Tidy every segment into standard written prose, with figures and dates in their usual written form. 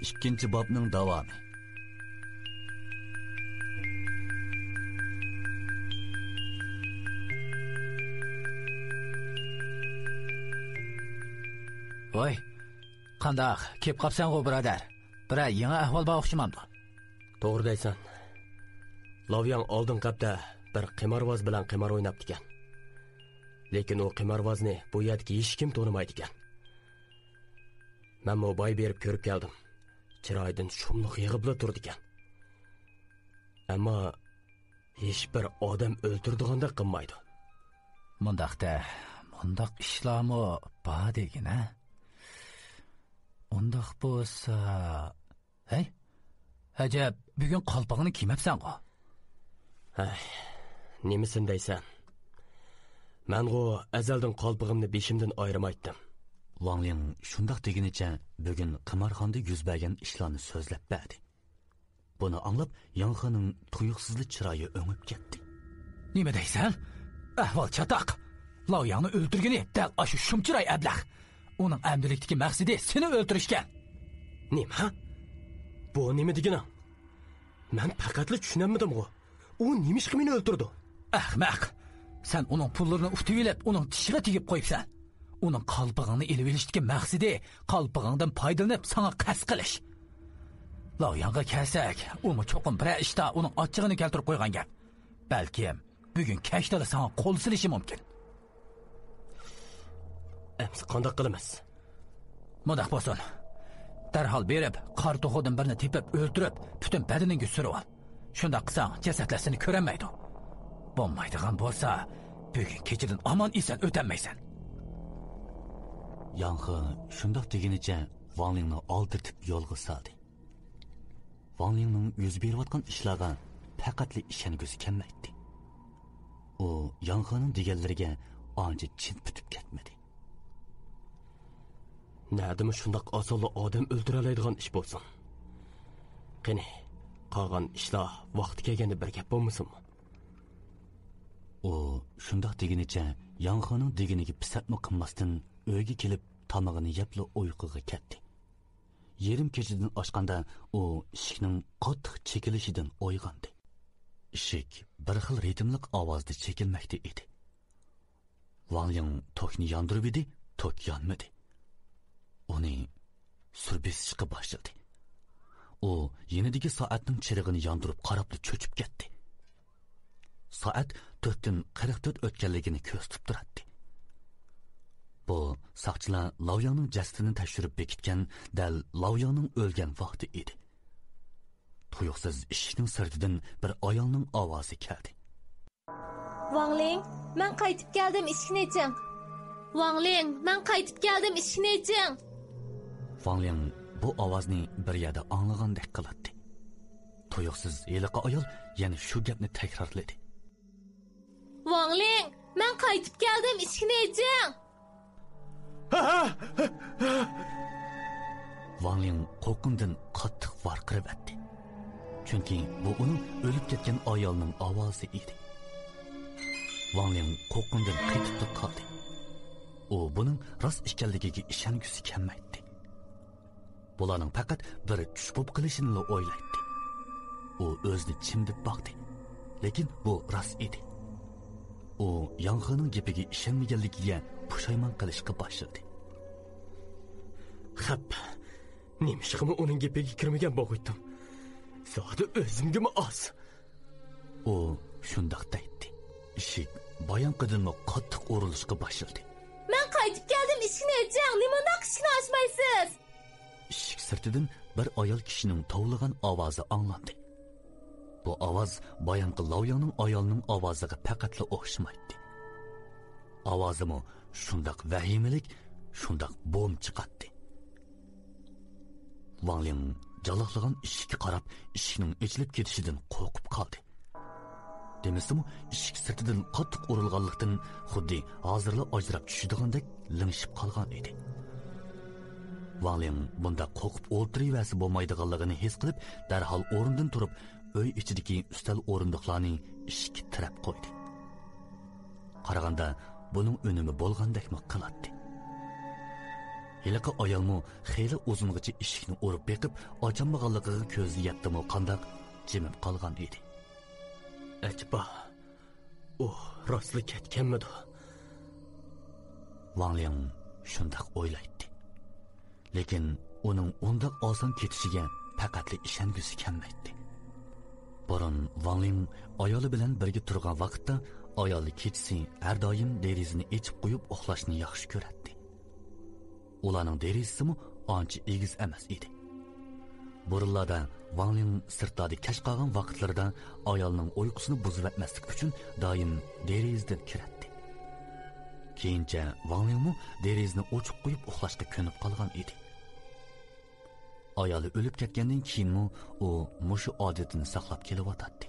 2 bobning davomi. Voy, qandaq, kep qapsan-ku, birodar. Bira yangi ahvol bor o'xshamamdi. To'g'ri deysan. Lovyang oldin qapda bir qimorvoz bilan qimor o'ynabdi ekan. Lekin u qimorvozni bu yerdagi hech kim tonimaydi ekan. Men moboy berib ko'rib keldim. Chiroydan shumliq yig'ibla turdi ekan. Ammo hech bir odam o'ltirdigandek qilmaydi. Mundaq ishlarmi bor degina. Undaq bo'lsa, hey, ajab, bugun qalpog'ini kiymabsan-ku. Nemisin deysan? Men-ku azaldan qalpog'imni beshimdan ayirmaydim. Wang Ling shundaq deginicha bugun qimorxonada yuz bergan ishlarni so'zlab berdi. Buni anglab, Yanxoning tuyuqsizlik chiroyi o'ngib ketdi. Nima deysan? Ahvol chatoq. Laoyangni o'ldirgani dal ashu shumchiray ablah. Uning amdilikdagi maqsadi seni o'ldirishgan. Nima? Bu nima degani? Men faqatli tushunamadim-ku. U nimishqa meni o'ldirdi? Ahmaq. Sen uning pullarini uftivilab, uning tishiga tegib qo'yibsan. Uning qalpog'ini elib olishdagi maqsadi qalpog'ingdan foydalanib sana qasd qilish. Laoyangga kelsak, uni cho'qim bir ishda uning ochig'ini keltirib qo'ygan gap. Balkim bugun kashtada sana qo'l silishi mumkin. Ems qanday qilamiz? Mundaq bo'lsin. Darhol berib, qor to'g'odan birini tepib o'ldirib, butun badaninga surib ol. Shunda qilsang, jasadlarini ko'rolmaydi. Bo'lmaydigan bo'lsa, bugun kechadan omon esan o'tolmaysan. Yanxi shundoq deginicha Wang Lingni oldirtib yo'lga soldi. Wang Lingning yuz berayotgan ishlarga faqatli ishongisi kelmaydi. U Yanxining deganlariga ancha chin putib ketmadi. Nadimi shundoq osonli odam o'ldira oladigan ish bo'lsin. Qani, qolgan ishlar vaqti kelganda bir gap bo'lmasinmi? U shundoq deginicha Yanxining deganiga pisatmi qilmasdan uyga kelib tomog'ini yebli uyquga ketdi. Yerim kechadan oshganda u eshikning qattiq chekilishidan uyg'ondi. Eshik bir xil ritmlik ovozda chekilmoqda edi. Wang Ling tokni yondirib edi, tok yonmadi. Uni surbesishga boshladi. U yenidagi soatning chirig'ini yondirib qarab cho'chib ketdi. Soat 4dan 44 o'tganligini ko'rsatib turardi. Bu saqchilar Laoyangning jasadini tekshirib bekitgan dal Laoyangning o'lgan vaqti edi. Tuyuqsiz eshikning sirtidan bir ayolning ovozi keldi. Wang Ling, men qaytib keldim, eshikni oching. Wang Ling, men qaytib keldim, eshikni oching. Wang Ling bu ovozni bir yerda anglagandek qiladi. Tuyuqsiz yeliqa ayol yana shu gapni takrorladi. Wang Ling, men qaytib keldim, eshikni oching. Wang Ling qo'rqindan qattiq varqirab etdi. Chunki bu uning o'lib ketgan ayolning ovozi edi. Wang Ling qo'rqindan qaytib qoldi. U buning rost ekanligiga ishongisi kelmaydi. Bularning faqat bir tush bo'lib qilishini o'ylaydi. U o'zini chimdib boqdi. Lekin bu rost edi. U Yanxining gapiga ishonmaganligiga pushaymon qilishga boshladi. Xap, nimishqimi uning gapiga kirmagan bo'g'itdim. Zodi o'zimga oz. U shundoq deydi. Eshik bayanqidanmi qattiq urilishga boshladi. Men qaytib keldim, eshikni oching. Nimadan eshikni ochmaysiz? Eshik sirtidan bir ayol kishining tovlagan ovozi anglandi. Bu ovoz bayanqi Laoyangning ayolining ovoziga faqatla o'xshamaydi. Ovozimi shundoq vahimalik, shundoq bo'm chiqatdi. Wang Ling jaloqlagan eshikka qarab, eshikning ochilib ketishidan qo'rqib qoldi. Demasimi, eshik sirtidan qattiq urilganlikdan xuddi hozirla ajrab tushdigandek lingishib qolgan edi. Wang Ling bunda qo'rqib o'tirivasi bo'lmaydiganligini his qilib, darhol o'rnidan turib, uy ichidagi ustal o'rindiqlarni eshikka tirab qo'ydi. Qaraganda buning unumi bo'lgandekmi qiladi. Hiliqi ayolmu xeyli uzungacha eshikni urib beqib, ochanmaganligiga ko'zi yetdimi qandaq jimib qolgan edi. Acaba u rostli ketganmidi? Wang Ling shundoq o'ylaydi. Lekin uning undaq oson ketishiga faqatli ishongisi kelmaydi. Burun Wang Ling ayoli bilan birga turgan vaqtda ayoli kechasi har doim derizini ochib qo'yib uxlashni yaxshi ko'radi. Ularning derizisimi ancha egiz emas edi. Burunlarda Wang Ling sirtdagi kash qolgan vaqtlarida ayolning uyqusini buzib etmaslik uchun doim derizdan kiradi. Keyincha Wang Lingmi derizini ochib qo'yib uxlashga ko'nib qolgan edi. Ayoli o'lib ketgandan keyinmi u mushu odatini saqlab kelyotdi.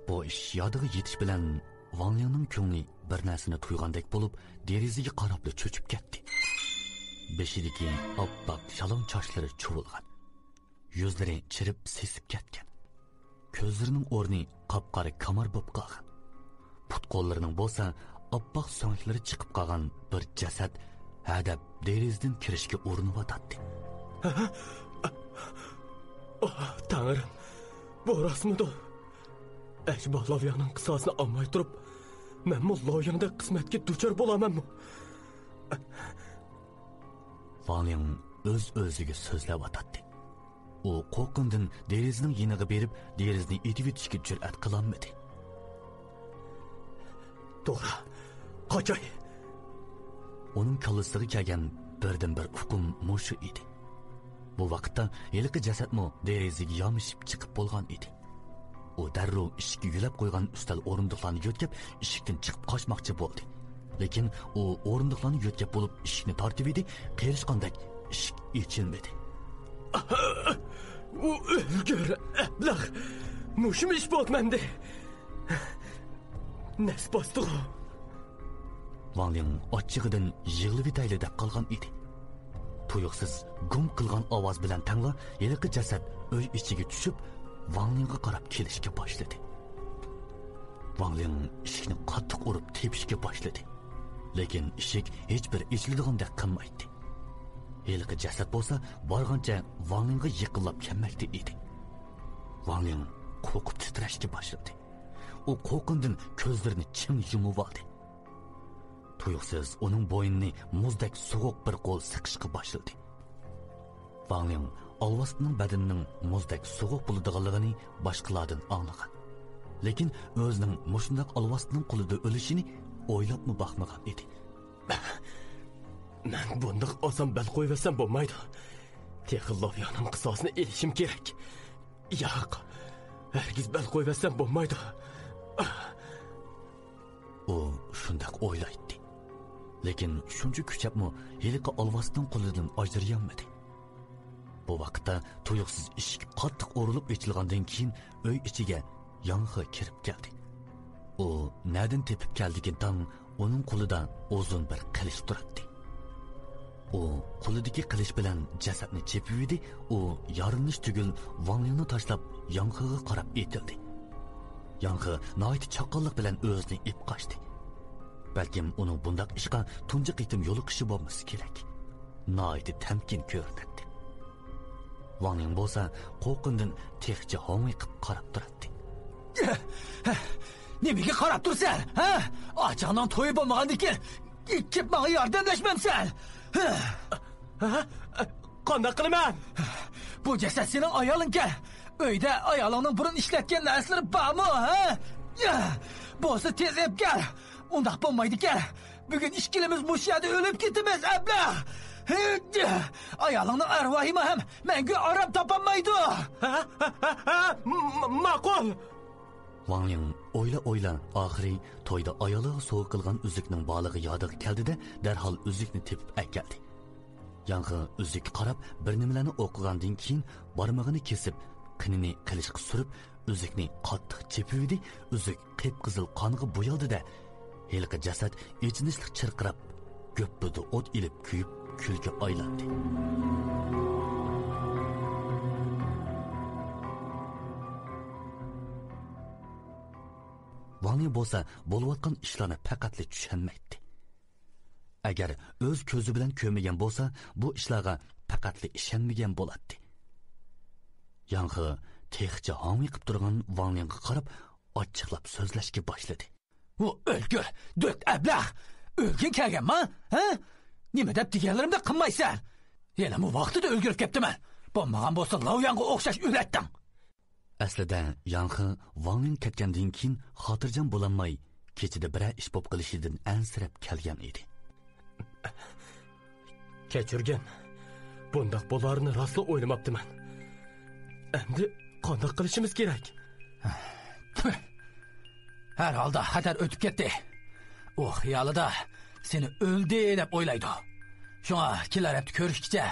Bu ish yodiga yetish bilan Wang Lingning ko'ngli bir narsani tuygandek bo'lib, derizaga qarab cho'chib ketdi. Beshidagi oppoq shalom chochlari chuvilgan. Yuzlari chirib sesib ketgan. Ko'zlarining o'rni qop-qora kamar bo'lib qolgan. Put-qo'llarining bo'lsa oppoq so'nglari chiqib qolgan bir jasad hadab derizdan kirishga urinib Tanrım, bu rostmidi? Acaba Lavyanning qisosini olmay turib, men bu Lavyangdek qismatga duchor bo'lamanmi? Wang Ling o'z-o'ziga so'zlab o'tadi. U qo'rqindan derizining yeniga berib, derizni etib o'tishga jur'at qilolmadi. To'g'ri, qochay. Uning kallasiga kelgan birdan-bir hukm mushu edi. Bu vaqtda yiliqi jasadmi derizaga yomishib chiqib bo'lgan edi. U darrov eshikka yulab qo'ygan ustal o'rindiqlarni yo'tkab, eshikdan chiqib qochmoqchi bo'ldi. Lekin u o'rindiqlarni yo'tkab bo'lib eshikni tortib edi, qerishqandek eshik ochilmadi. U o'lgur ablah. Mushim ish bo'lmandi. Nas bosdi. Wang Ling ochig'idan yig'lab etayli deb qolgan edi. Tuyuqsiz gum qilgan ovoz bilan tangla yiliqi jasad uy ichiga tushib, Wang Lingga qarab kelishga boshladi. Wang Ling eshikni qattiq urib tepishga boshladi. Lekin eshik hech bir ochildigandek qilmaydi. Yiliqi jasad bo'lsa, borgancha Wang Lingga yiqilib kelmoqda edi. Wang Ling qo'rqib titrashga boshladi. U qo'rqindan ko'zlarini chim yumib oldi. Tuyuqsiz uning bo'ynini muzdek sovuq bir qo'l siqishga boshladi. Wang Ling Alvastning badanining muzdek sovuq bo'ladiganligini boshqalardan anglagan. Lekin o'zining mushundaq Alvastning qo'lida o'lishini o'ylabmi baxmagan edi. Men bundoq oson bal qo'ymasam bo'lmaydi. Texillovyaning qisosini elishim kerak. Yo'q. Hargiz bal qo'ymasam bo'lmaydi. U shundoq o'ylaydi. Lekin shuncha kuchapmi yiliqi Alvastning qo'lidan ajrayolmadi. Bu vaqtda tuyuqsiz eshik qattiq o'rilib ochilgandan keyin uy ichiga yong'i kirib keldi. U nadan tepib keldigidan uning qo'lida uzun bir qilich turardi. U qo'lidagi qilich bilan jasadni chepib edi. U yorinish tugul Wang Lingni tashlab yong'iga qarab etildi. Yong'i noit chaqqonlik bilan o'zini ip qochdi. Balkim uning bundoq ishqa tunji qitim yo'liqishi bo'lmasa kerak. Noit tamkin ko'rdi. Wang Ling bo'lsa qo'rqindan texcha homiqib qarab turardi. Nimaga qarab tursan? Ha? Ochaqdan to'yib bo'lmagandikin, ikki menga yordamlashmamsan. Qanday qilaman? Bu jasad sening ayoling-ku. Uyda ayolingning burun ishlatgan narsalari bormi, ha? Bo'lsa tez ep kel. Undaq bo'lmaydi-ku. Bugun ikkimiz bu yerda o'lib ketamiz, ablah. Ayolingning arvohi ham menga arab topolmaydi. Ma'qul. Wang Ling o'yla oxiri to'yda ayoliga sovg'a qilgan uzukning borlig'i yodiga keldida darhol uzukni tepib keldi. Yong'i uzukka qarab bir nimalarni o'qigandan keyin barmog'ini kesib, qinini qilishga surib, uzukni qattiq chepib edi. Uzuk qip-qizil qonga bo'yaldi-da, yiliqi jasad ichinishlik chirqirab, go'ppida o't ilib kuyib, kulga aylandi. Wang Ling bo'lsa bo'layotgan ishlarni faqatli tushunmaydi. agar o'z ko'zi bilan ko'rmagan bo'lsa, bu ishlarga faqatli ishonmagan bo'ladi. Yangi texcha homiqib turgan Wang Lingga qarab ochiqlab so'zlashga boshladi. "U o'lgur, dört ablah. O'lgin kelganmi? Ha? Nima deb deganlarimda qilmaysan? Yana bu vaqtida o'lgirib ketdiman. Bo'lmagan bo'lsa, Laoyanga o'xshash o'latding." Aslida Yangi Wang Ling ketgandan keyin xotirjam bo'lanmay, kechida biror ish bo'lib qilishidan ansirab kelgan edi. Kechirgin. Bundaq bo'larini rostla o'ylamabdiman. Endi qanday qilishimiz kerak? Her holda xatar o'tib ketdi. U xiyolida seni o'ldi deb o'ylaydi. Shunga kelarapti ko'rishkicha,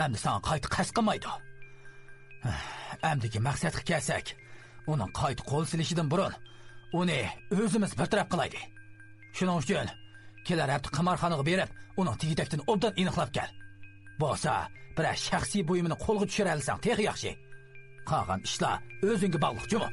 endi sana qayta qasd qilmaydi. Emdiki maqsadga kelsak, uning qayta qo'l silishidan burun uni o'zimiz bartaraf qilaydi. Shuning uchun kelarapti qimorxonaga berib, uning tegidakdan obdan aniqlab kel. Bo'lsa, bir shaxsiy buyumini qo'lga tushira olsang, texi yaxshi. Qolgan ishlar o'zingga bog'liq, juma.